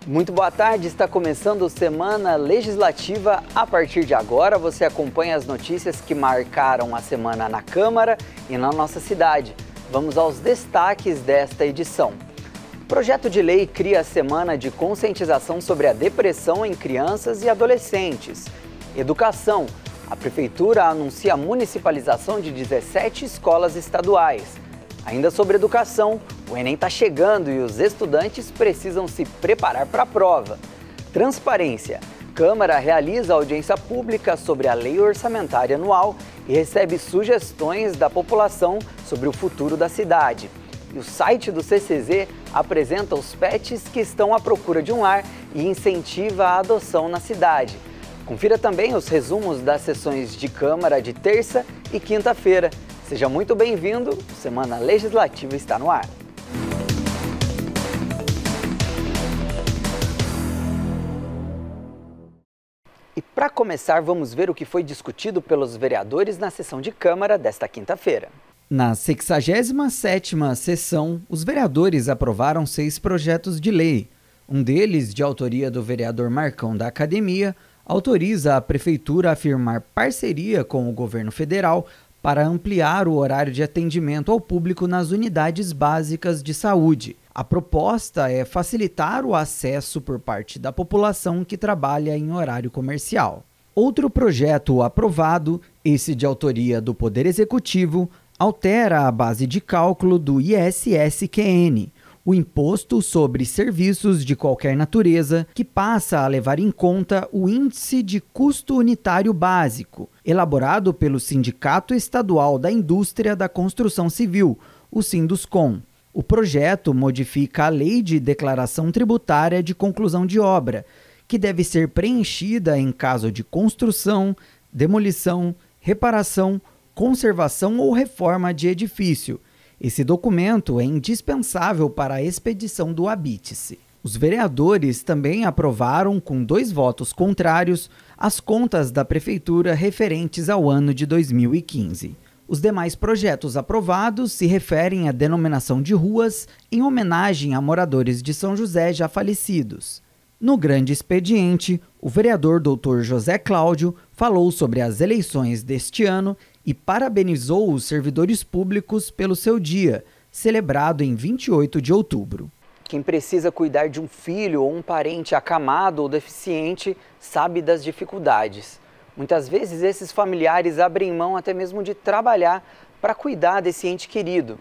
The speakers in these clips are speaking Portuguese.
Muito boa tarde, está começando Semana Legislativa. A partir de agora você acompanha as notícias que marcaram a semana na Câmara e na nossa cidade. Vamos aos destaques desta edição. O projeto de lei cria a Semana de Conscientização sobre a Depressão em Crianças e Adolescentes. Educação. A Prefeitura anuncia a municipalização de 17 escolas estaduais. Ainda sobre educação, o Enem está chegando e os estudantes precisam se preparar para a prova. Transparência. Câmara realiza audiência pública sobre a Lei Orçamentária Anual e recebe sugestões da população sobre o futuro da cidade. E o site do CCZ apresenta os pets que estão à procura de um lar e incentiva a adoção na cidade. Confira também os resumos das sessões de Câmara de terça e quinta-feira. Seja muito bem-vindo, Semana Legislativa está no ar. E para começar, vamos ver o que foi discutido pelos vereadores na sessão de Câmara desta quinta-feira. Na 67ª sessão, os vereadores aprovaram 6 projetos de lei. Um deles, de autoria do vereador Marcão da Academia, autoriza a Prefeitura a firmar parceria com o governo federal para ampliar o horário de atendimento ao público nas unidades básicas de saúde. A proposta é facilitar o acesso por parte da população que trabalha em horário comercial. Outro projeto aprovado, esse de autoria do Poder Executivo, altera a base de cálculo do ISSQN, o Imposto sobre Serviços de Qualquer Natureza, que passa a levar em conta o Índice de Custo Unitário Básico, elaborado pelo Sindicato Estadual da Indústria da Construção Civil, o Sinduscom. O projeto modifica a Lei de Declaração Tributária de Conclusão de Obra, que deve ser preenchida em caso de construção, demolição, reparação, conservação ou reforma de edifício. Esse documento é indispensável para a expedição do habite-se. Os vereadores também aprovaram, com 2 votos contrários, as contas da Prefeitura referentes ao ano de 2015. Os demais projetos aprovados se referem à denominação de ruas em homenagem a moradores de São José já falecidos. No grande expediente, o vereador Dr. José Cláudio falou sobre as eleições deste ano e parabenizou os servidores públicos pelo seu dia, celebrado em 28 de outubro. Quem precisa cuidar de um filho ou um parente acamado ou deficiente sabe das dificuldades. Muitas vezes esses familiares abrem mão até mesmo de trabalhar para cuidar desse ente querido.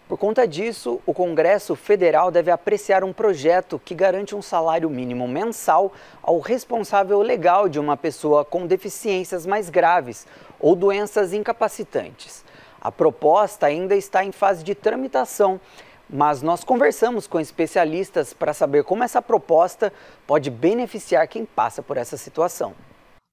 Por conta disso, o Congresso Federal deve apreciar um projeto que garante um salário mínimo mensal ao responsável legal de uma pessoa com deficiências mais graves ou doenças incapacitantes. A proposta ainda está em fase de tramitação, mas nós conversamos com especialistas para saber como essa proposta pode beneficiar quem passa por essa situação.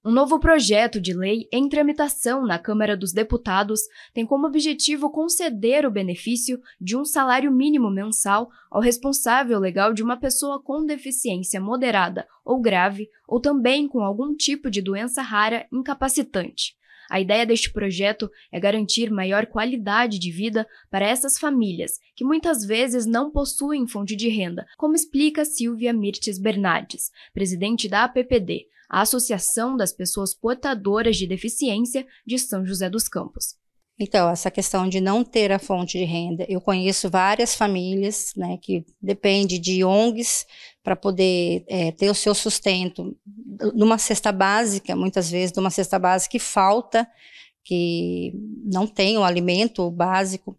Um novo projeto de lei em tramitação na Câmara dos Deputados tem como objetivo conceder o benefício de um salário mínimo mensal ao responsável legal de uma pessoa com deficiência moderada ou grave ou também com algum tipo de doença rara incapacitante. A ideia deste projeto é garantir maior qualidade de vida para essas famílias, que muitas vezes não possuem fonte de renda, como explica Silvia Mirtes Bernardes, presidente da APPD, a Associação das Pessoas Portadoras de Deficiência de São José dos Campos. Então, essa questão de não ter a fonte de renda, eu conheço várias famílias, né, que dependem de ONGs para poder ter o seu sustento numa cesta básica, muitas vezes numa cesta básica que falta, que não tem o alimento básico,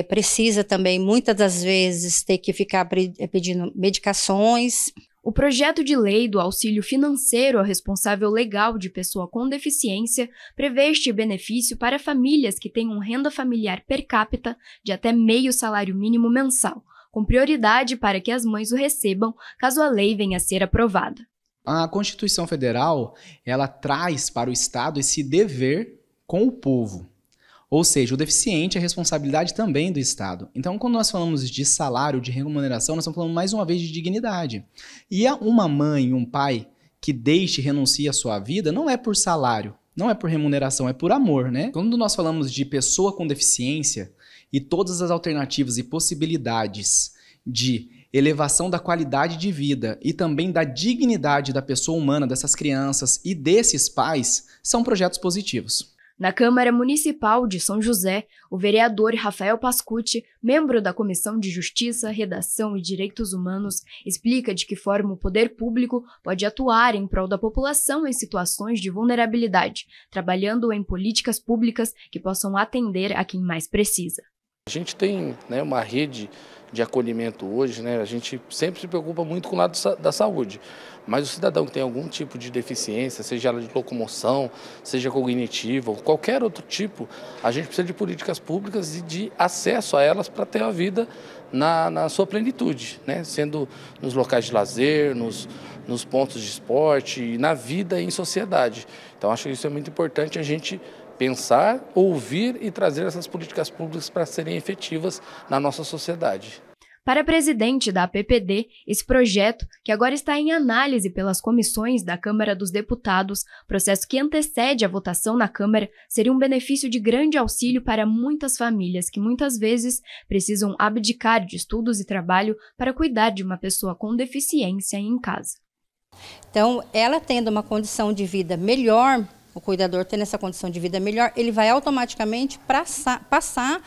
precisa também muitas das vezes ter que ficar pedindo medicações. O projeto de lei do auxílio financeiro ao responsável legal de pessoa com deficiência prevê este benefício para famílias que tenham renda familiar per capita de até meio salário mínimo mensal, com prioridade para que as mães o recebam caso a lei venha a ser aprovada. A Constituição Federal, ela traz para o Estado esse dever com o povo. Ou seja, o deficiente é responsabilidade também do Estado. Então, quando nós falamos de salário, de remuneração, nós estamos falando mais uma vez de dignidade. E uma mãe e um pai que deixe e renuncie à sua vida não é por salário, não é por remuneração, é por amor, né? Quando nós falamos de pessoa com deficiência e todas as alternativas e possibilidades de elevação da qualidade de vida e também da dignidade da pessoa humana, dessas crianças e desses pais, são projetos positivos. Na Câmara Municipal de São José, o vereador Rafael Pascucci, membro da Comissão de Justiça, Redação e Direitos Humanos, explica de que forma o poder público pode atuar em prol da população em situações de vulnerabilidade, trabalhando em políticas públicas que possam atender a quem mais precisa. A gente tem, uma rede de acolhimento hoje, a gente sempre se preocupa muito com o lado da saúde, mas o cidadão que tem algum tipo de deficiência, seja ela de locomoção, seja cognitiva ou qualquer outro tipo, a gente precisa de políticas públicas e de acesso a elas para ter a vida na sua plenitude, sendo nos locais de lazer, nos pontos de esporte e na vida em sociedade. Então acho que isso é muito importante, a gente pensar, ouvir e trazer essas políticas públicas para serem efetivas na nossa sociedade. Para a presidente da APPD, esse projeto, que agora está em análise pelas comissões da Câmara dos Deputados, processo que antecede a votação na Câmara, seria um benefício de grande auxílio para muitas famílias que muitas vezes precisam abdicar de estudos e trabalho para cuidar de uma pessoa com deficiência em casa. Então, ela tendo uma condição de vida melhor, o cuidador tendo essa condição de vida melhor, ele vai automaticamente passar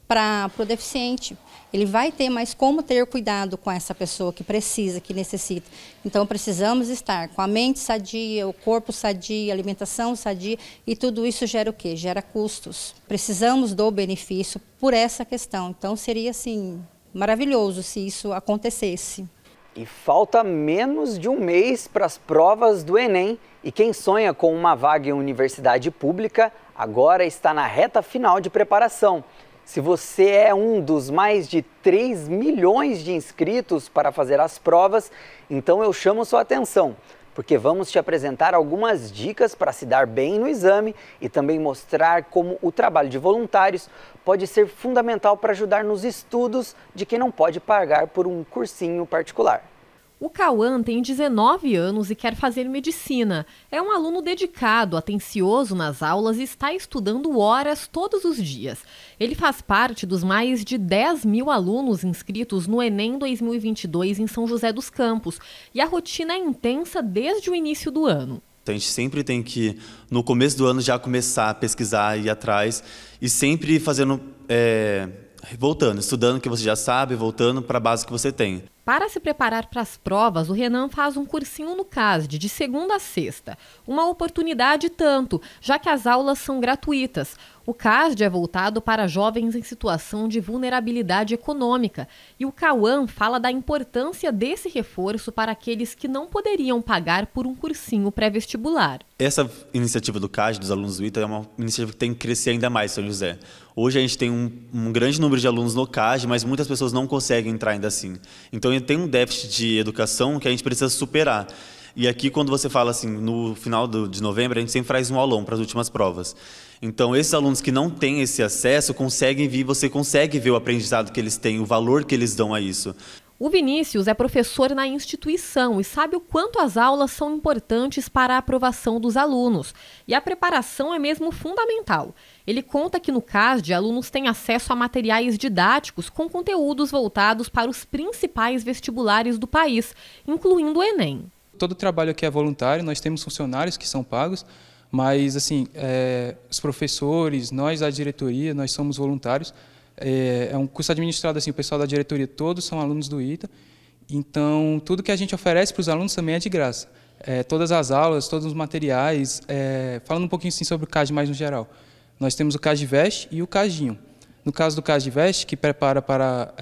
para o deficiente. Ele vai ter mais como ter cuidado com essa pessoa que precisa, que necessita. Então, precisamos estar com a mente sadia, o corpo sadio, a alimentação sadia, e tudo isso gera o quê? Gera custos. Precisamos do benefício por essa questão. Então, seria, assim, maravilhoso se isso acontecesse. E falta menos de um mês para as provas do Enem. E quem sonha com uma vaga em universidade pública, agora está na reta final de preparação. Se você é um dos mais de 3 milhões de inscritos para fazer as provas, então eu chamo sua atenção, porque vamos te apresentar algumas dicas para se dar bem no exame e também mostrar como o trabalho de voluntários pode ser fundamental para ajudar nos estudos de quem não pode pagar por um cursinho particular. O Cauã tem 19 anos e quer fazer medicina. É um aluno dedicado, atencioso nas aulas e está estudando horas todos os dias. Ele faz parte dos mais de 10 mil alunos inscritos no Enem 2022 em São José dos Campos. E a rotina é intensa desde o início do ano. A gente sempre tem que, no começo do ano, já começar a pesquisar e ir atrás e sempre fazendo, voltando, estudando o que você já sabe, voltando para a base que você tem. Para se preparar para as provas, o Renan faz um cursinho no CASD, de segunda a sexta. Uma oportunidade tanto, já que as aulas são gratuitas. O CASD é voltado para jovens em situação de vulnerabilidade econômica. E o Cauã fala da importância desse reforço para aqueles que não poderiam pagar por um cursinho pré-vestibular. Essa iniciativa do CASD, dos alunos do ITA, é uma iniciativa que tem que crescer ainda mais em São José. Hoje a gente tem um grande número de alunos no CASD, mas muitas pessoas não conseguem entrar ainda assim. Então tem um déficit de educação que a gente precisa superar. E aqui, quando você fala assim, no final de novembro, a gente sempre faz um aulão para as últimas provas. Então, esses alunos que não têm esse acesso conseguem vir, você consegue ver o aprendizado que eles têm, o valor que eles dão a isso. O Vinícius é professor na instituição e sabe o quanto as aulas são importantes para a aprovação dos alunos. E a preparação é mesmo fundamental. Ele conta que no CASD, alunos têm acesso a materiais didáticos com conteúdos voltados para os principais vestibulares do país, incluindo o Enem. Todo o trabalho aqui é voluntário, nós temos funcionários que são pagos, mas assim, os professores, nós da diretoria, nós somos voluntários. É um curso administrado, assim, o pessoal da diretoria todos são alunos do ITA, então tudo que a gente oferece para os alunos também é de graça. Todas as aulas, todos os materiais, falando um pouquinho assim, sobre o CASD mais no geral. Nós temos o CASD Veste e o CASDinho. No caso do CASD Veste, que prepara para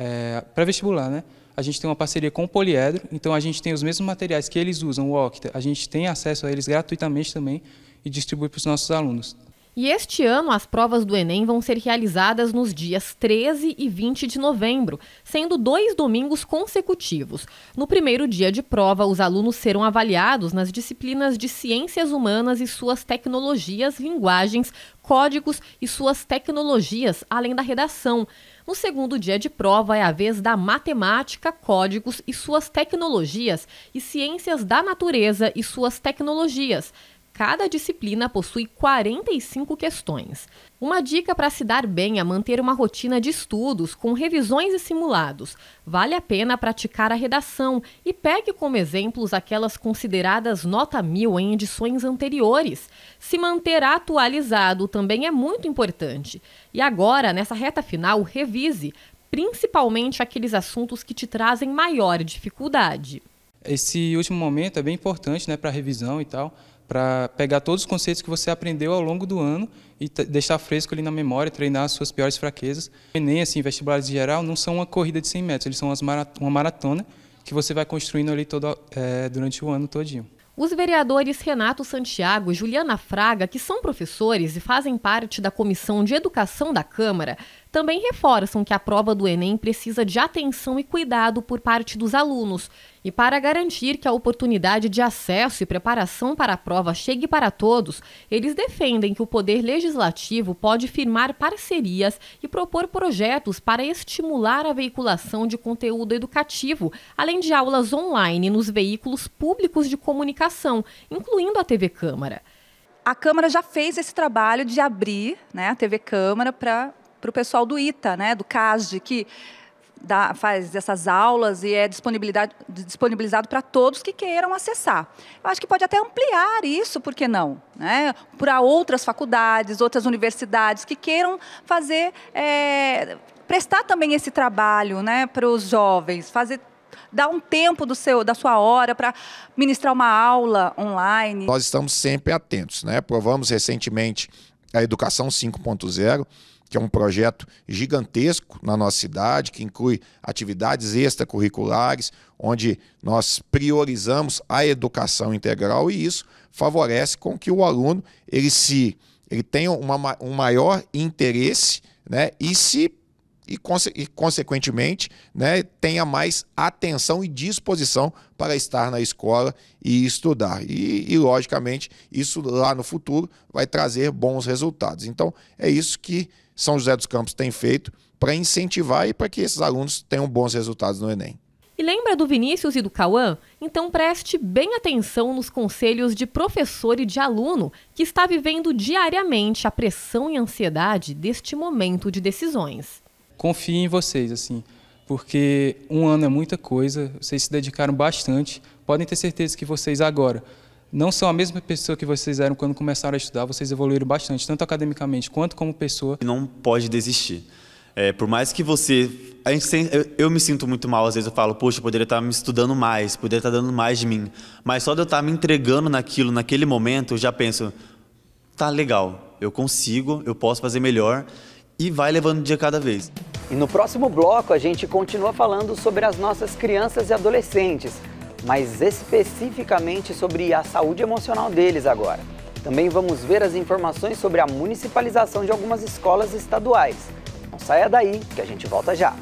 pré-vestibular, né? A gente tem uma parceria com o Poliedro, então a gente tem os mesmos materiais que eles usam, o Octa, a gente tem acesso a eles gratuitamente também e distribui para os nossos alunos. E este ano as provas do Enem vão ser realizadas nos dias 13 e 20 de novembro, sendo 2 domingos consecutivos. No primeiro dia de prova, os alunos serão avaliados nas disciplinas de Ciências Humanas e suas tecnologias, linguagens, códigos e suas tecnologias, além da redação. No segundo dia de prova é a vez da matemática, códigos e suas tecnologias e ciências da natureza e suas tecnologias. Cada disciplina possui 45 questões. Uma dica para se dar bem é manter uma rotina de estudos com revisões e simulados. Vale a pena praticar a redação e pegue como exemplos aquelas consideradas nota 1000 em edições anteriores. Se manter atualizado também é muito importante. E agora, nessa reta final, revise, principalmente aqueles assuntos que te trazem maior dificuldade. Esse último momento é bem importante, né, para revisão e tal, para pegar todos os conceitos que você aprendeu ao longo do ano e deixar fresco ali na memória, treinar as suas piores fraquezas. O Enem, assim, vestibulares em geral, não são uma corrida de 100 metros, eles são uma maratona que você vai construindo ali durante o ano todinho. Os vereadores Renato Santiago e Juliana Fraga, que são professores e fazem parte da Comissão de Educação da Câmara, também reforçam que a prova do Enem precisa de atenção e cuidado por parte dos alunos. E para garantir que a oportunidade de acesso e preparação para a prova chegue para todos, eles defendem que o Poder Legislativo pode firmar parcerias e propor projetos para estimular a veiculação de conteúdo educativo, além de aulas online nos veículos públicos de comunicação, incluindo a TV Câmara. A Câmara já fez esse trabalho de abrir, né, a TV Câmara para o pessoal do ITA, né, do CASD, que faz essas aulas e é disponibilizado para todos que queiram acessar. Eu acho que pode até ampliar isso, por que não? Né? Para outras faculdades, outras universidades que queiram fazer, prestar também esse trabalho, né, para os jovens, dar um tempo da sua hora para ministrar uma aula online. Nós estamos sempre atentos, né? Aprovamos recentemente a Educação 5.0, que é um projeto gigantesco na nossa cidade, que inclui atividades extracurriculares, onde nós priorizamos a educação integral, e isso favorece com que o aluno ele tenha um maior interesse, né, e consequentemente, né, tenha mais atenção e disposição para estar na escola e estudar. E, logicamente, isso lá no futuro vai trazer bons resultados. Então, é isso que São José dos Campos tem feito para incentivar e para que esses alunos tenham bons resultados no Enem. E lembra do Vinícius e do Cauã? Então preste bem atenção nos conselhos de professor e de aluno que está vivendo diariamente a pressão e ansiedade deste momento de decisões. Confie em vocês, assim, porque um ano é muita coisa, vocês se dedicaram bastante, podem ter certeza que vocês agora não são a mesma pessoa que vocês eram quando começaram a estudar, vocês evoluíram bastante, tanto academicamente quanto como pessoa. Não pode desistir. Por mais que eu me sinto muito mal, às vezes eu falo, poxa, eu poderia estar me estudando mais, poderia estar dando mais de mim, mas só de eu estar me entregando naquele momento, eu já penso, tá legal, eu consigo, eu posso fazer melhor, e vai levando um dia cada vez. E no próximo bloco a gente continua falando sobre as nossas crianças e adolescentes, mas especificamente sobre a saúde emocional deles agora. Também vamos ver as informações sobre a municipalização de algumas escolas estaduais. Não saia daí, que a gente volta já.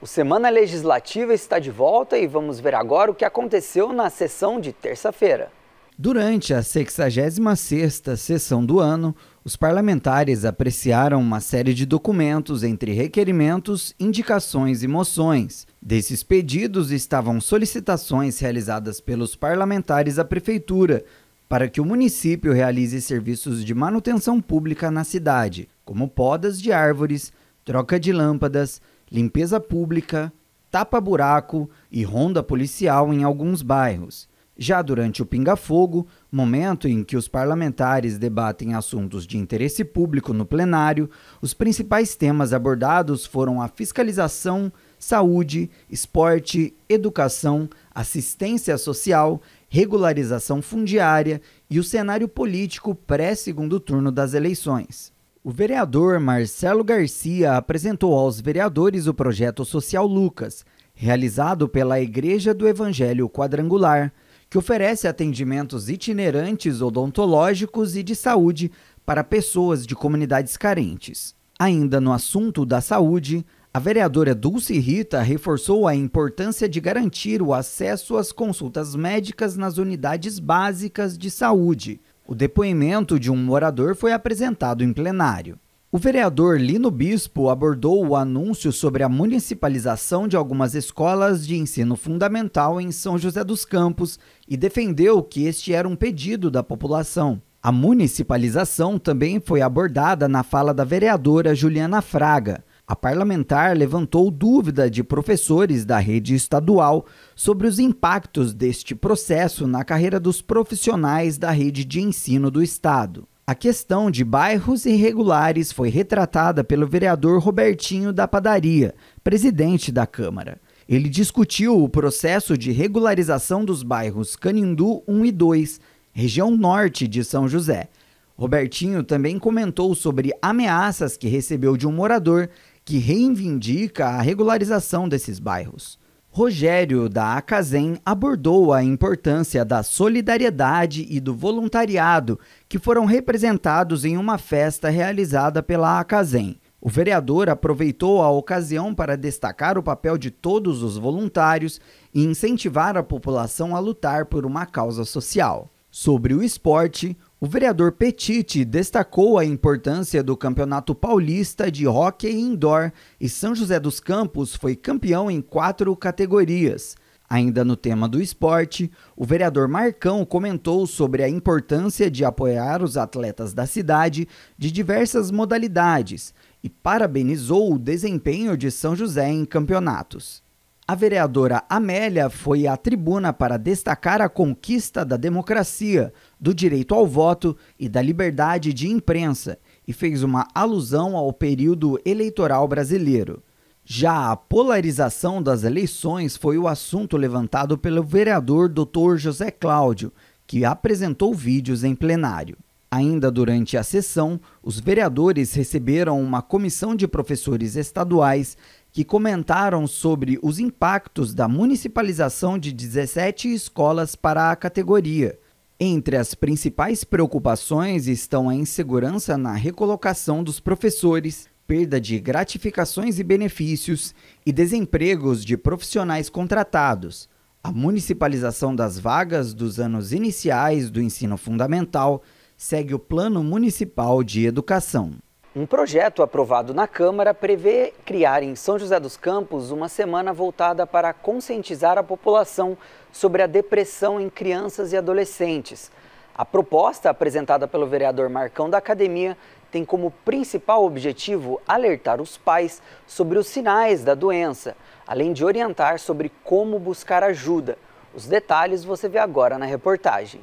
O Semana Legislativa está de volta e vamos ver agora o que aconteceu na sessão de terça-feira. Durante a 66ª sessão do ano, os parlamentares apreciaram uma série de documentos entre requerimentos, indicações e moções. Desses pedidos estavam solicitações realizadas pelos parlamentares à Prefeitura para que o município realize serviços de manutenção pública na cidade, como podas de árvores, troca de lâmpadas, limpeza pública, tapa-buraco e ronda policial em alguns bairros. Já durante o pinga-fogo, momento em que os parlamentares debatem assuntos de interesse público no plenário, os principais temas abordados foram a fiscalização, saúde, esporte, educação, assistência social, regularização fundiária e o cenário político pré-segundo turno das eleições. O vereador Marcelo Garcia apresentou aos vereadores o projeto Social Lucas, realizado pela Igreja do Evangelho Quadrangular, que oferece atendimentos itinerantes odontológicos e de saúde para pessoas de comunidades carentes. Ainda no assunto da saúde, a vereadora Dulce Rita reforçou a importância de garantir o acesso às consultas médicas nas unidades básicas de saúde. O depoimento de um morador foi apresentado em plenário. O vereador Lino Bispo abordou o anúncio sobre a municipalização de algumas escolas de ensino fundamental em São José dos Campos e defendeu que este era um pedido da população. A municipalização também foi abordada na fala da vereadora Juliana Fraga. A parlamentar levantou dúvida de professores da rede estadual sobre os impactos deste processo na carreira dos profissionais da rede de ensino do estado. A questão de bairros irregulares foi retratada pelo vereador Robertinho da Padaria, presidente da Câmara. Ele discutiu o processo de regularização dos bairros Canindu 1 e 2, região norte de São José. Robertinho também comentou sobre ameaças que recebeu de um morador que reivindica a regularização desses bairros. Rogério, da Acasem, abordou a importância da solidariedade e do voluntariado que foram representados em uma festa realizada pela Acasem. O vereador aproveitou a ocasião para destacar o papel de todos os voluntários e incentivar a população a lutar por uma causa social. Sobre o esporte, o vereador Petiti destacou a importância do Campeonato Paulista de Hóquei Indoor e São José dos Campos foi campeão em 4 categorias. Ainda no tema do esporte, o vereador Marcão comentou sobre a importância de apoiar os atletas da cidade de diversas modalidades e parabenizou o desempenho de São José em campeonatos. A vereadora Amélia foi à tribuna para destacar a conquista da democracia, do direito ao voto e da liberdade de imprensa e fez uma alusão ao período eleitoral brasileiro. Já a polarização das eleições foi o assunto levantado pelo vereador Dr. José Cláudio, que apresentou vídeos em plenário. Ainda durante a sessão, os vereadores receberam uma comissão de professores estaduais que comentaram sobre os impactos da municipalização de 17 escolas para a categoria. Entre as principais preocupações estão a insegurança na recolocação dos professores, perda de gratificações e benefícios e desempregos de profissionais contratados, a municipalização das vagas dos anos iniciais do ensino fundamental segue o Plano Municipal de Educação. Um projeto aprovado na Câmara prevê criar em São José dos Campos uma semana voltada para conscientizar a população sobre a depressão em crianças e adolescentes. A proposta, apresentada pelo vereador Marcão da Academia, tem como principal objetivo alertar os pais sobre os sinais da doença, além de orientar sobre como buscar ajuda. Os detalhes você vê agora na reportagem.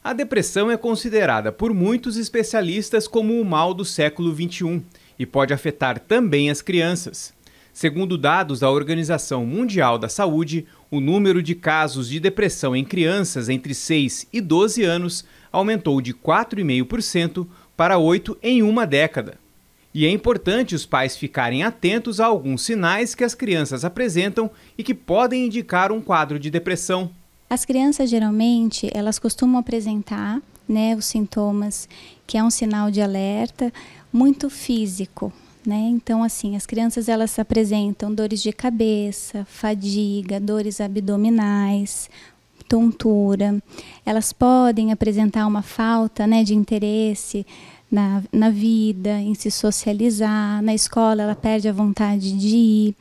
A depressão é considerada por muitos especialistas como o mal do século XXI e pode afetar também as crianças. Segundo dados da Organização Mundial da Saúde, o número de casos de depressão em crianças entre 6 e 12 anos aumentou de 4,5% para 8% em uma década. E é importante os pais ficarem atentos a alguns sinais que as crianças apresentam e que podem indicar um quadro de depressão. As crianças, geralmente, elas costumam apresentar, os sintomas, que é um sinal de alerta muito físico, Então, assim, as crianças, elas apresentam dores de cabeça, fadiga, dores abdominais, tontura. Elas podem apresentar uma falta, de interesse na vida, em se socializar, na escola ela perde a vontade de ir.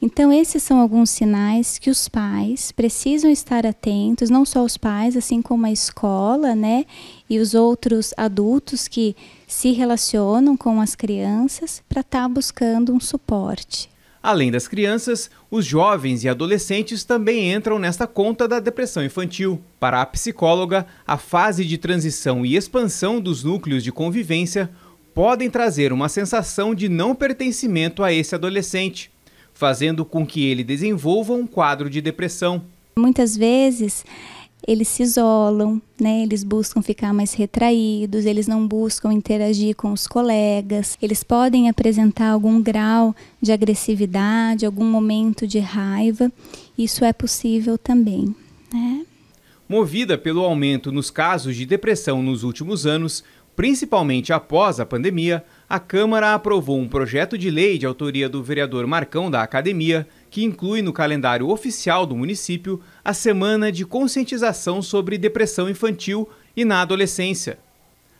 Então esses são alguns sinais que os pais precisam estar atentos, não só os pais, assim como a escola, e os outros adultos que se relacionam com as crianças para estar buscando um suporte. Além das crianças, os jovens e adolescentes também entram nesta conta da depressão infantil. Para a psicóloga, a fase de transição e expansão dos núcleos de convivência podem trazer uma sensação de não pertencimento a esse adolescente, fazendo com que ele desenvolva um quadro de depressão. Muitas vezes eles se isolam, eles buscam ficar mais retraídos, eles não buscam interagir com os colegas, eles podem apresentar algum grau de agressividade, algum momento de raiva, isso é possível também. Movida pelo aumento nos casos de depressão nos últimos anos, principalmente após a pandemia, a Câmara aprovou um projeto de lei de autoria do vereador Marcão da Academia, que inclui no calendário oficial do município a Semana de Conscientização sobre Depressão Infantil e na Adolescência.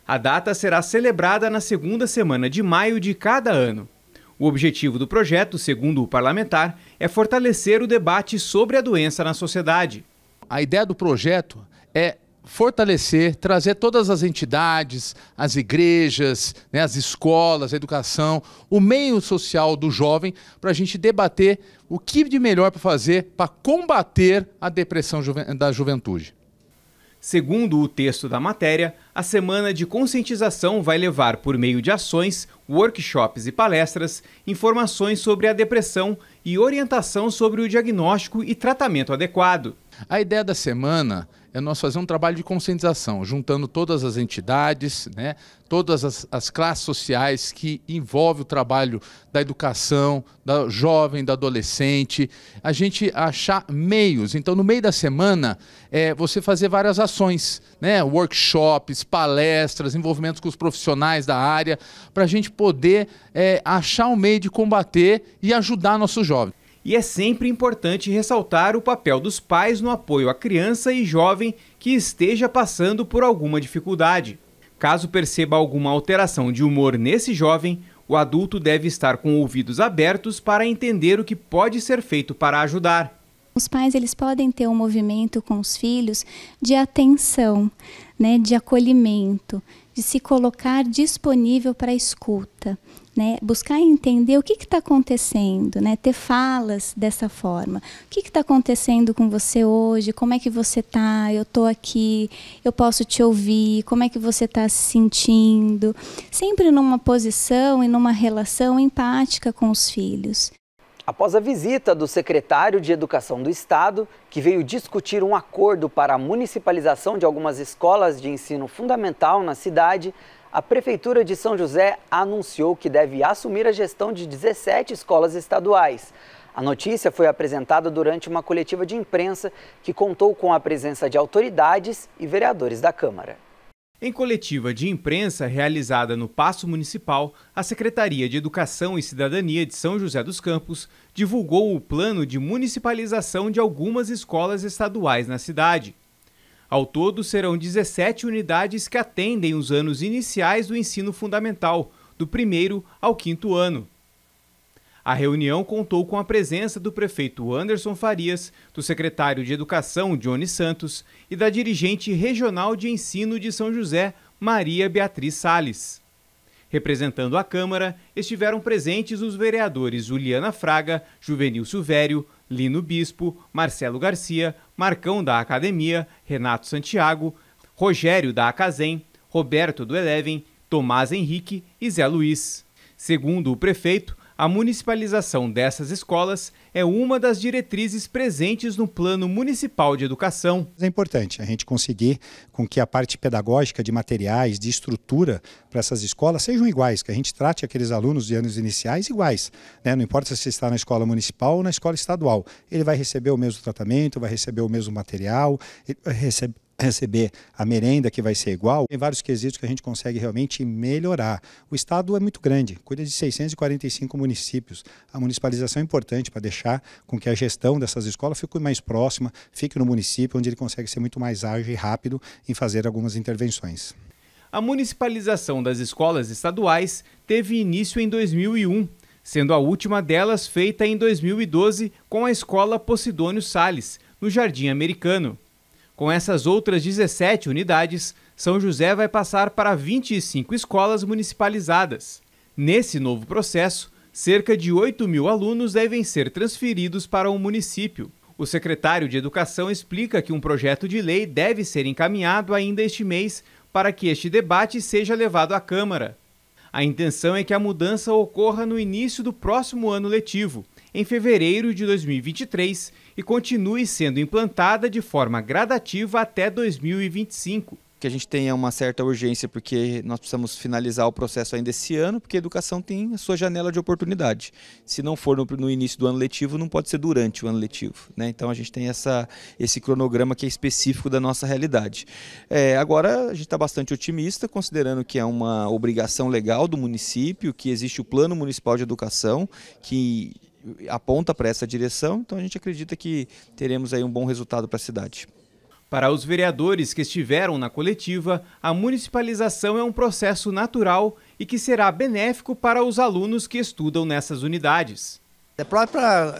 A data será celebrada na segunda semana de maio de cada ano. O objetivo do projeto, segundo o parlamentar, é fortalecer o debate sobre a doença na sociedade. A ideia do projeto é fortalecer, trazer todas as entidades, as igrejas, né, as escolas, a educação, o meio social do jovem, para a gente debater o que de melhor para fazer para combater a depressão da juventude. Segundo o texto da matéria, a semana de conscientização vai levar, por meio de ações, workshops e palestras, informações sobre a depressão e orientação sobre o diagnóstico e tratamento adequado. A ideia da semana é nós fazer um trabalho de conscientização, juntando todas as entidades, né, todas as classes sociais que envolvem o trabalho da educação, da jovem, da adolescente, a gente achar meios. Então, no meio da semana, você fazer várias ações, né, workshops, palestras, envolvimentos com os profissionais da área, para a gente poder achar um meio de combater e ajudar nossos jovens. E é sempre importante ressaltar o papel dos pais no apoio à criança e jovem que esteja passando por alguma dificuldade. Caso perceba alguma alteração de humor nesse jovem, o adulto deve estar com ouvidos abertos para entender o que pode ser feito para ajudar. Os pais eles podem ter um movimento com os filhos de atenção, né, de acolhimento, de se colocar disponível para a escuta, né, buscar entender o que está acontecendo, né, ter falas dessa forma. O que está acontecendo com você hoje? Como é que você está? Eu estou aqui, eu posso te ouvir, como é que você está se sentindo? Sempre numa posição e numa relação empática com os filhos. Após a visita do secretário de Educação do Estado, que veio discutir um acordo para a municipalização de algumas escolas de ensino fundamental na cidade, a Prefeitura de São José anunciou que deve assumir a gestão de 17 escolas estaduais. A notícia foi apresentada durante uma coletiva de imprensa que contou com a presença de autoridades e vereadores da Câmara. Em coletiva de imprensa realizada no Paço Municipal, a Secretaria de Educação e Cidadania de São José dos Campos divulgou o plano de municipalização de algumas escolas estaduais na cidade. Ao todo, serão 17 unidades que atendem os anos iniciais do ensino fundamental, do 1º ao 5º ano. A reunião contou com a presença do prefeito Anderson Farias, do secretário de Educação, Johnny Santos, e da dirigente regional de ensino de São José, Maria Beatriz Salles. Representando a Câmara, estiveram presentes os vereadores Juliana Fraga, Juvenil Silvério, Lino Bispo, Marcelo Garcia, Marcão da Academia, Renato Santiago, Rogério da Acasem, Roberto do Eleven, Tomás Henrique e Zé Luiz. Segundo o prefeito, a municipalização dessas escolas é uma das diretrizes presentes no Plano Municipal de Educação. É importante a gente conseguir com que a parte pedagógica de materiais, de estrutura para essas escolas sejam iguais, que a gente trate aqueles alunos de anos iniciais iguais, né? Não importa se está na escola municipal ou na escola estadual, ele vai receber o mesmo tratamento, vai receber o mesmo material, ele vai receber a merenda que vai ser igual. Tem vários quesitos que a gente consegue realmente melhorar. O estado é muito grande, cuida de 645 municípios. A municipalização é importante para deixar com que a gestão dessas escolas fique mais próxima, fique no município, onde ele consegue ser muito mais ágil e rápido em fazer algumas intervenções. A municipalização das escolas estaduais teve início em 2001, sendo a última delas feita em 2012 com a Escola Posidônio Salles, no Jardim Americano. Com essas outras 17 unidades, São José vai passar para 25 escolas municipalizadas. Nesse novo processo, cerca de 8.000 alunos devem ser transferidos para o município. O secretário de Educação explica que um projeto de lei deve ser encaminhado ainda este mês para que este debate seja levado à Câmara. A intenção é que a mudança ocorra no início do próximo ano letivo, em fevereiro de 2023, e continue sendo implantada de forma gradativa até 2025. Que a gente tenha uma certa urgência, porque nós precisamos finalizar o processo ainda esse ano, porque a educação tem a sua janela de oportunidade. Se não for no início do ano letivo, não pode ser durante o ano letivo, né? Então a gente tem esse cronograma que é específico da nossa realidade. Agora a gente está bastante otimista, considerando que é uma obrigação legal do município, que existe o Plano Municipal de Educação, que aponta para essa direção, então a gente acredita que teremos aí um bom resultado para a cidade. Para os vereadores que estiveram na coletiva, a municipalização é um processo natural e que será benéfico para os alunos que estudam nessas unidades. Da própria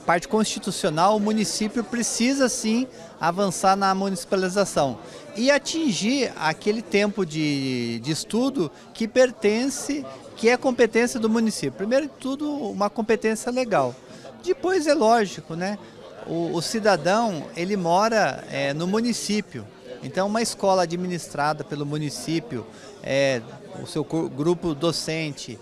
parte constitucional, o município precisa sim avançar na municipalização e atingir aquele tempo de estudo que pertence, que é competência do município. Primeiro de tudo, uma competência legal. Depois é lógico, né? O cidadão, ele mora no município. Então, uma escola administrada pelo município, o seu grupo docente,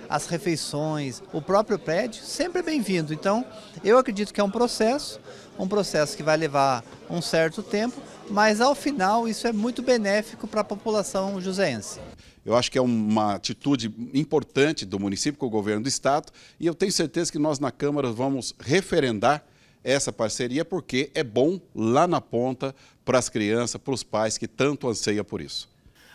as refeições, o próprio prédio, sempre é bem-vindo. Então, eu acredito que é um processo que vai levar um certo tempo, mas ao final isso é muito benéfico para a população joseense. Eu acho que é uma atitude importante do município com o governo do estado e eu tenho certeza que nós na Câmara vamos referendar essa parceria porque é bom lá na ponta para as crianças, para os pais que tanto anseiam por isso.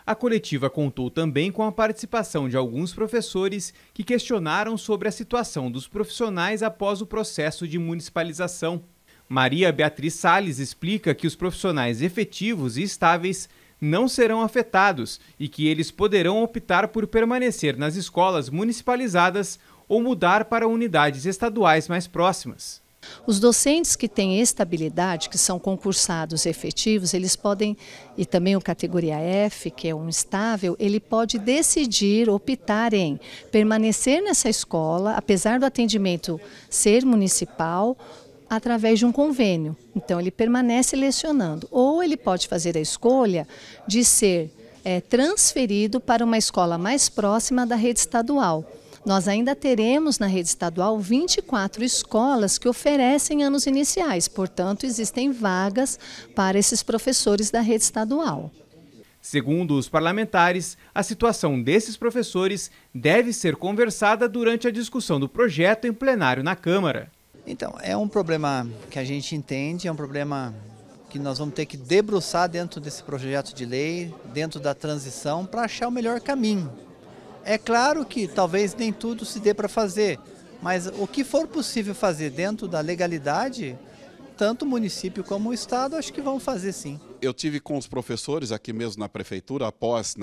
A coletiva contou também com a participação de alguns professores que questionaram sobre a situação dos profissionais após o processo de municipalização. Maria Beatriz Salles explica que os profissionais efetivos e estáveis não serão afetados e que eles poderão optar por permanecer nas escolas municipalizadas ou mudar para unidades estaduais mais próximas. Os docentes que têm estabilidade, que são concursados efetivos, eles podem, e também o categoria F, que é um estável, ele pode decidir, optar em permanecer nessa escola, apesar do atendimento ser municipal, através de um convênio. Então, ele permanece lecionando. Ou ele pode fazer a escolha de ser transferido para uma escola mais próxima da rede estadual. Nós ainda teremos na rede estadual 24 escolas que oferecem anos iniciais, portanto, existem vagas para esses professores da rede estadual. Segundo os parlamentares, a situação desses professores deve ser conversada durante a discussão do projeto em plenário na Câmara. Então, é um problema que a gente entende, é um problema que nós vamos ter que debruçar dentro desse projeto de lei, dentro da transição, para achar o melhor caminho. É claro que talvez nem tudo se dê para fazer, mas o que for possível fazer dentro da legalidade, tanto o município como o estado, acho que vão fazer sim. Eu tive com os professores aqui mesmo na prefeitura, após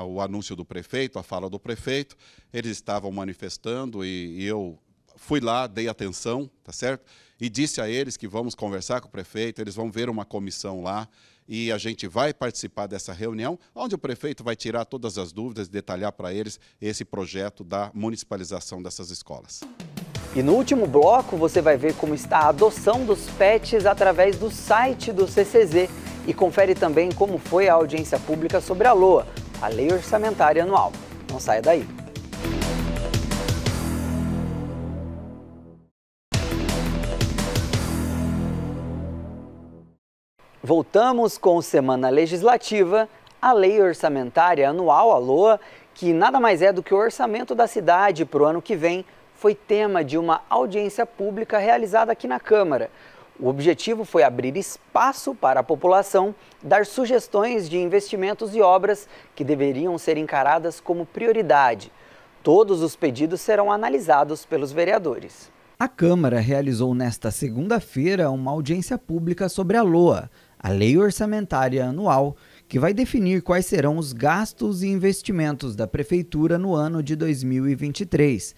o anúncio do prefeito, a fala do prefeito, eles estavam manifestando e eu fui lá, dei atenção, tá certo? E disse a eles que vamos conversar com o prefeito, eles vão ver uma comissão lá e a gente vai participar dessa reunião, onde o prefeito vai tirar todas as dúvidas e detalhar para eles esse projeto da municipalização dessas escolas. E no último bloco você vai ver como está a adoção dos pets através do site do CCZ e confere também como foi a audiência pública sobre a LOA, a Lei Orçamentária Anual. Não saia daí. Voltamos com Semana Legislativa, a Lei Orçamentária Anual, a LOA, que nada mais é do que o orçamento da cidade para o ano que vem, foi tema de uma audiência pública realizada aqui na Câmara. O objetivo foi abrir espaço para a população dar sugestões de investimentos e obras que deveriam ser encaradas como prioridade. Todos os pedidos serão analisados pelos vereadores. A Câmara realizou nesta segunda-feira uma audiência pública sobre a LOA, a Lei Orçamentária Anual, que vai definir quais serão os gastos e investimentos da Prefeitura no ano de 2023.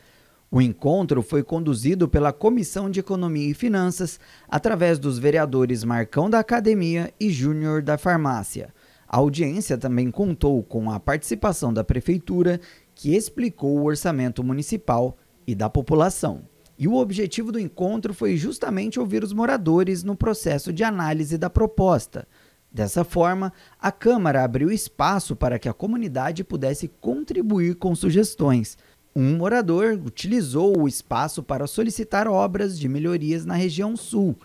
O encontro foi conduzido pela Comissão de Economia e Finanças, através dos vereadores Marcão da Academia e Júnior da Farmácia. A audiência também contou com a participação da Prefeitura, que explicou o orçamento municipal e da população. E o objetivo do encontro foi justamente ouvir os moradores no processo de análise da proposta. Dessa forma, a Câmara abriu espaço para que a comunidade pudesse contribuir com sugestões. Um morador utilizou o espaço para solicitar obras de melhorias na região sul.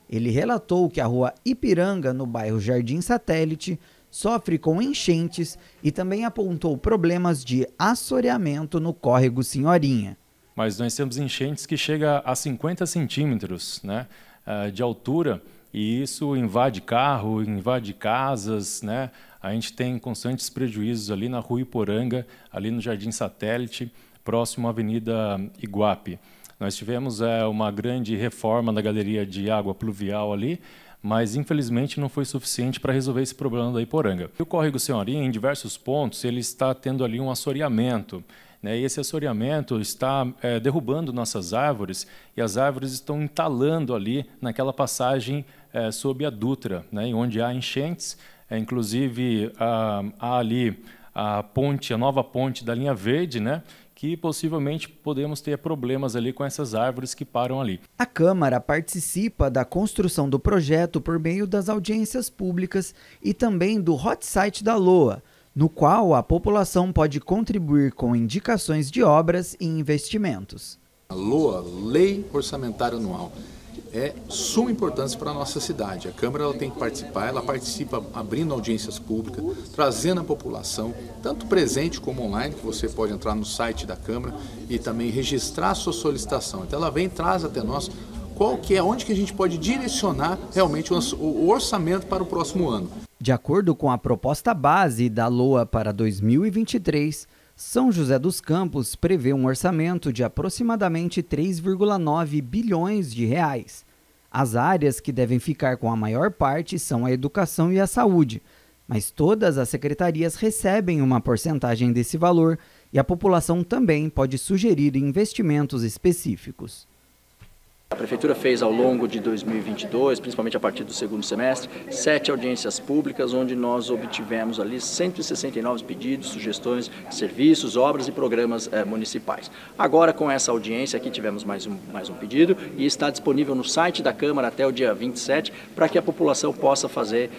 Ele relatou que a rua Ipiranga, no bairro Jardim Satélite, sofre com enchentes e também apontou problemas de assoreamento no córrego Senhorinha. Mas nós temos enchentes que chegam a 50 centímetros, né, de altura, e isso invade carro, invade casas, né? A gente tem constantes prejuízos ali na rua Iporanga, ali no Jardim Satélite, próximo à Avenida Iguape. Nós tivemos uma grande reforma da galeria de água pluvial ali, mas infelizmente não foi suficiente para resolver esse problema da Iporanga. O córrego Senhorinha, em diversos pontos, ele está tendo ali um assoreamento, né? E esse assoreamento está derrubando nossas árvores, e as árvores estão entalando ali naquela passagem sob a Dutra, né? Onde há enchentes, inclusive há ali a nova ponte da linha verde, né? Que possivelmente podemos ter problemas ali com essas árvores que param ali. A Câmara participa da construção do projeto por meio das audiências públicas e também do hot site da LOA, no qual a população pode contribuir com indicações de obras e investimentos. A LOA, Lei Orçamentária Anual, é suma importância para a nossa cidade. A Câmara ela tem que participar, ela participa abrindo audiências públicas, trazendo a população, tanto presente como online, que você pode entrar no site da Câmara e também registrar a sua solicitação. Então ela vem e traz até nós onde que a gente pode direcionar realmente o orçamento para o próximo ano. De acordo com a proposta base da LOA para 2023, São José dos Campos prevê um orçamento de aproximadamente 3,9 bilhões de reais. As áreas que devem ficar com a maior parte são a educação e a saúde, mas todas as secretarias recebem uma porcentagem desse valor e a população também pode sugerir investimentos específicos. A Prefeitura fez ao longo de 2022, principalmente a partir do segundo semestre, 7 audiências públicas, onde nós obtivemos ali 169 pedidos, sugestões, serviços, obras e programas municipais. Agora, com essa audiência aqui, tivemos mais um pedido e está disponível no site da Câmara até o dia 27, para que a população possa fazer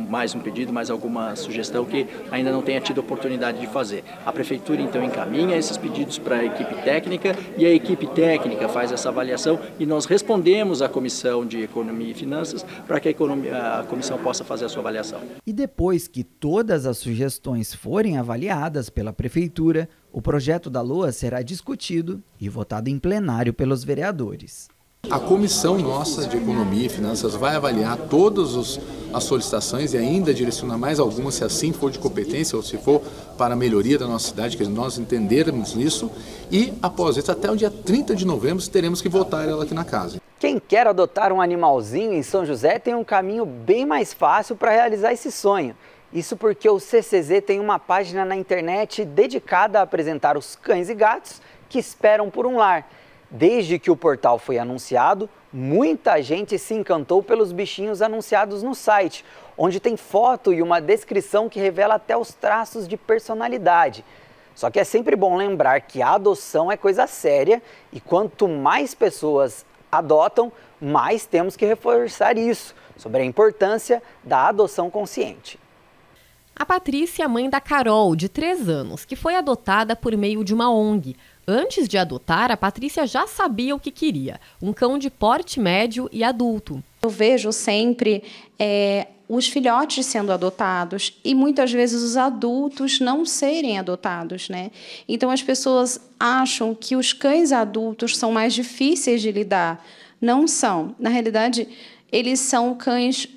mais um pedido, mais alguma sugestão que ainda não tenha tido oportunidade de fazer. A Prefeitura, então, encaminha esses pedidos para a equipe técnica e a equipe técnica faz essa avaliação e nós respondemos à Comissão de Economia e Finanças para que a comissão possa fazer a sua avaliação. E depois que todas as sugestões forem avaliadas pela Prefeitura, o projeto da LOA será discutido e votado em plenário pelos vereadores. A Comissão nossa de Economia e Finanças vai avaliar todas as solicitações e ainda direcionar mais algumas, se assim for de competência ou se for para a melhoria da nossa cidade, que nós entendermos isso. E, após isso, até o dia 30 de novembro, teremos que votar ela aqui na casa. Quem quer adotar um animalzinho em São José tem um caminho bem mais fácil para realizar esse sonho. Isso porque o CCZ tem uma página na internet dedicada a apresentar os cães e gatos que esperam por um lar. Desde que o portal foi anunciado, muita gente se encantou pelos bichinhos anunciados no site, onde tem foto e uma descrição que revela até os traços de personalidade. Só que é sempre bom lembrar que a adoção é coisa séria e quanto mais pessoas adotam, mais temos que reforçar isso, sobre a importância da adoção consciente. A Patrícia é mãe da Carol, de 3 anos, que foi adotada por meio de uma ONG. Antes de adotar, a Patrícia já sabia o que queria, um cão de porte médio e adulto. Eu vejo sempre os filhotes sendo adotados e muitas vezes os adultos não serem adotados, né? Então as pessoas acham que os cães adultos são mais difíceis de lidar. Não são. Na realidade, eles são cães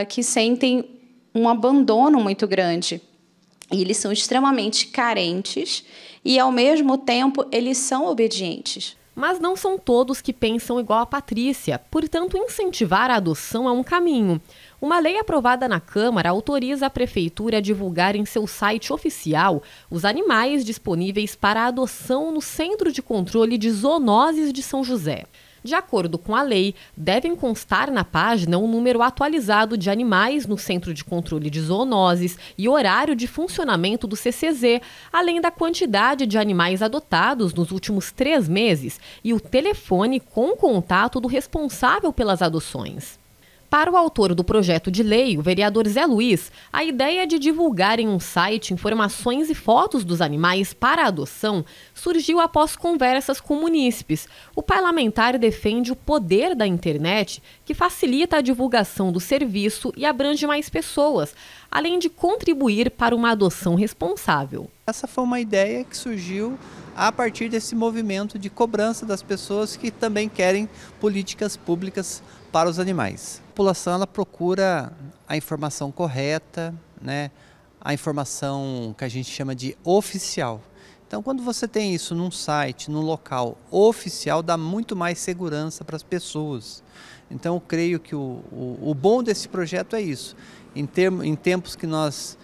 que sentem um abandono muito grande. E eles são extremamente carentes e, ao mesmo tempo, eles são obedientes. Mas não são todos que pensam igual a Patrícia, portanto, incentivar a adoção é um caminho. Uma lei aprovada na Câmara autoriza a Prefeitura a divulgar em seu site oficial os animais disponíveis para adoção no Centro de Controle de Zoonoses de São José. De acordo com a lei, devem constar na página um número atualizado de animais no Centro de Controle de Zoonoses e horário de funcionamento do CCZ, além da quantidade de animais adotados nos últimos 3 meses e o telefone com contato do responsável pelas adoções. Para o autor do projeto de lei, o vereador Zé Luiz, a ideia de divulgar em um site informações e fotos dos animais para adoção surgiu após conversas com munícipes. O parlamentar defende o poder da internet, que facilita a divulgação do serviço e abrange mais pessoas, além de contribuir para uma adoção responsável. Essa foi uma ideia que surgiu a partir desse movimento de cobrança das pessoas que também querem políticas públicas para os animais. A população ela procura a informação correta, né? A informação que a gente chama de oficial. Então, quando você tem isso num site, num local oficial, dá muito mais segurança para as pessoas. Então, eu creio que o bom desse projeto é isso. Em tempos que nós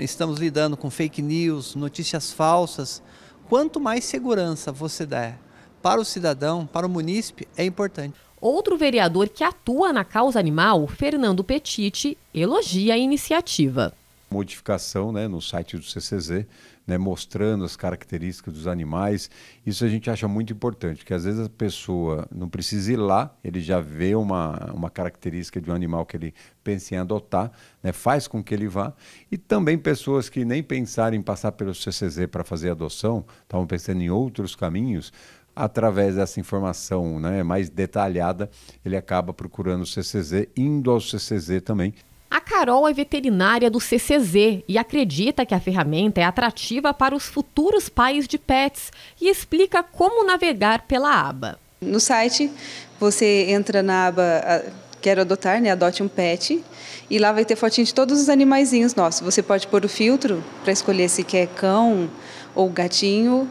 estamos lidando com fake news, notícias falsas, quanto mais segurança você der para o cidadão, para o munícipe, é importante. Outro vereador que atua na causa animal, Fernando Petiti, elogia a iniciativa. Modificação, né, no site do CCZ, né, mostrando as características dos animais. Isso a gente acha muito importante, porque às vezes a pessoa não precisa ir lá, ele já vê uma característica de um animal que ele pensa em adotar, né, faz com que ele vá. E também pessoas que nem pensaram em passar pelo CCZ para fazer adoção, estavam pensando em outros caminhos, através dessa informação, né, mais detalhada, ele acaba procurando o CCZ, indo ao CCZ também. A Carol é veterinária do CCZ e acredita que a ferramenta é atrativa para os futuros pais de pets e explica como navegar pela aba. No site, você entra na aba Quero Adotar, né, Adote um Pet, e lá vai ter fotinho de todos os animaizinhos nossos. Você pode pôr o filtro para escolher se quer cão ou gatinho,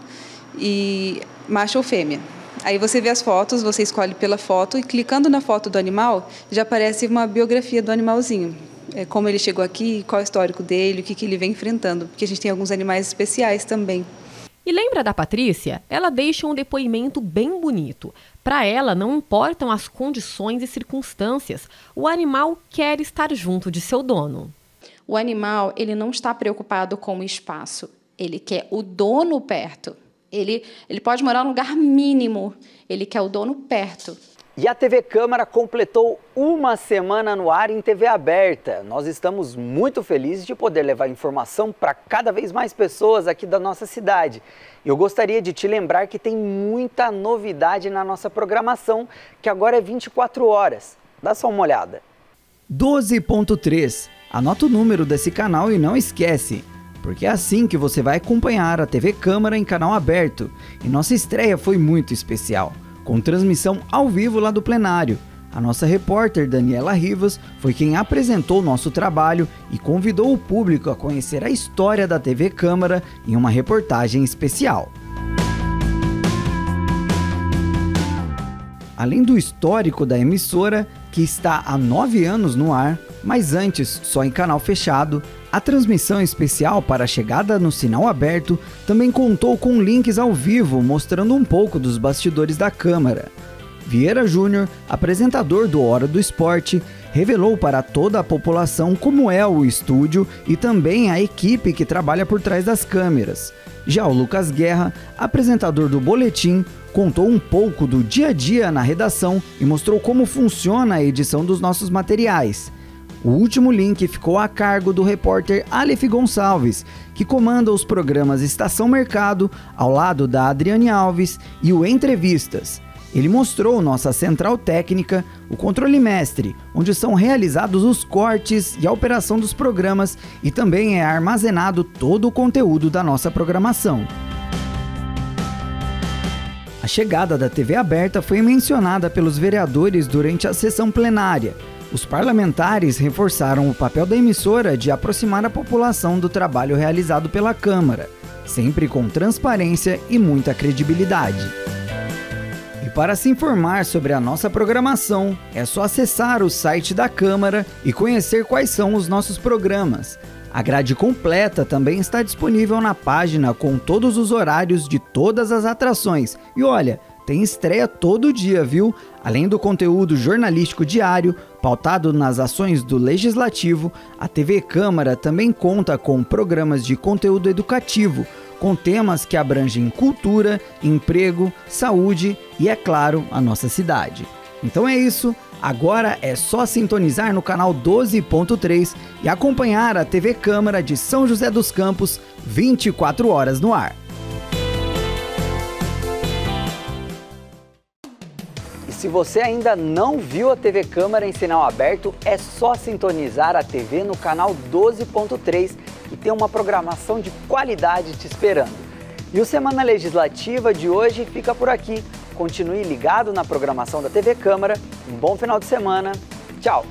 e macho ou fêmea. Aí você vê as fotos, você escolhe pela foto e clicando na foto do animal, já aparece uma biografia do animalzinho. Como ele chegou aqui, qual é o histórico dele, o que ele vem enfrentando, porque a gente tem alguns animais especiais também. E lembra da Patrícia? Ela deixa um depoimento bem bonito. Para ela, não importam as condições e circunstâncias, o animal quer estar junto de seu dono. O animal, ele não está preocupado com o espaço, ele quer o dono perto. Ele pode morar num lugar mínimo, ele quer o dono perto. E a TV Câmara completou uma semana no ar em TV aberta. Nós estamos muito felizes de poder levar informação para cada vez mais pessoas aqui da nossa cidade. Eu gostaria de te lembrar que tem muita novidade na nossa programação, que agora é 24 horas. Dá só uma olhada. 12.3. Anota o número desse canal e não esquece, porque é assim que você vai acompanhar a TV Câmara em canal aberto. E nossa estreia foi muito especial, com transmissão ao vivo lá do plenário. A nossa repórter Daniela Rivas foi quem apresentou o nosso trabalho e convidou o público a conhecer a história da TV Câmara em uma reportagem especial. Além do histórico da emissora, que está há 9 anos no ar, mas antes só em canal fechado, a transmissão especial para a chegada no sinal aberto também contou com links ao vivo mostrando um pouco dos bastidores da Câmara. Vieira Júnior, apresentador do Hora do Esporte, revelou para toda a população como é o estúdio e também a equipe que trabalha por trás das câmeras. Já o Lucas Guerra, apresentador do Boletim, contou um pouco do dia a dia na redação e mostrou como funciona a edição dos nossos materiais. O último link ficou a cargo do repórter Aleph Gonçalves, que comanda os programas Estação Mercado, ao lado da Adriane Alves, e o Entrevistas. Ele mostrou nossa central técnica, o controle mestre, onde são realizados os cortes e a operação dos programas, e também é armazenado todo o conteúdo da nossa programação. A chegada da TV aberta foi mencionada pelos vereadores durante a sessão plenária. Os parlamentares reforçaram o papel da emissora de aproximar a população do trabalho realizado pela Câmara, sempre com transparência e muita credibilidade. E para se informar sobre a nossa programação, é só acessar o site da Câmara e conhecer quais são os nossos programas. A grade completa também está disponível na página com todos os horários de todas as atrações. E olha, tem estreia todo dia, viu? Além do conteúdo jornalístico diário, pautado nas ações do Legislativo, a TV Câmara também conta com programas de conteúdo educativo, com temas que abrangem cultura, emprego, saúde e, é claro, a nossa cidade. Então é isso, agora é só sintonizar no canal 12.3 e acompanhar a TV Câmara de São José dos Campos 24 horas no ar. Se você ainda não viu a TV Câmara em sinal aberto, é só sintonizar a TV no canal 12.3 e tem uma programação de qualidade te esperando. E o Semana Legislativa de hoje fica por aqui. Continue ligado na programação da TV Câmara. Um bom final de semana. Tchau!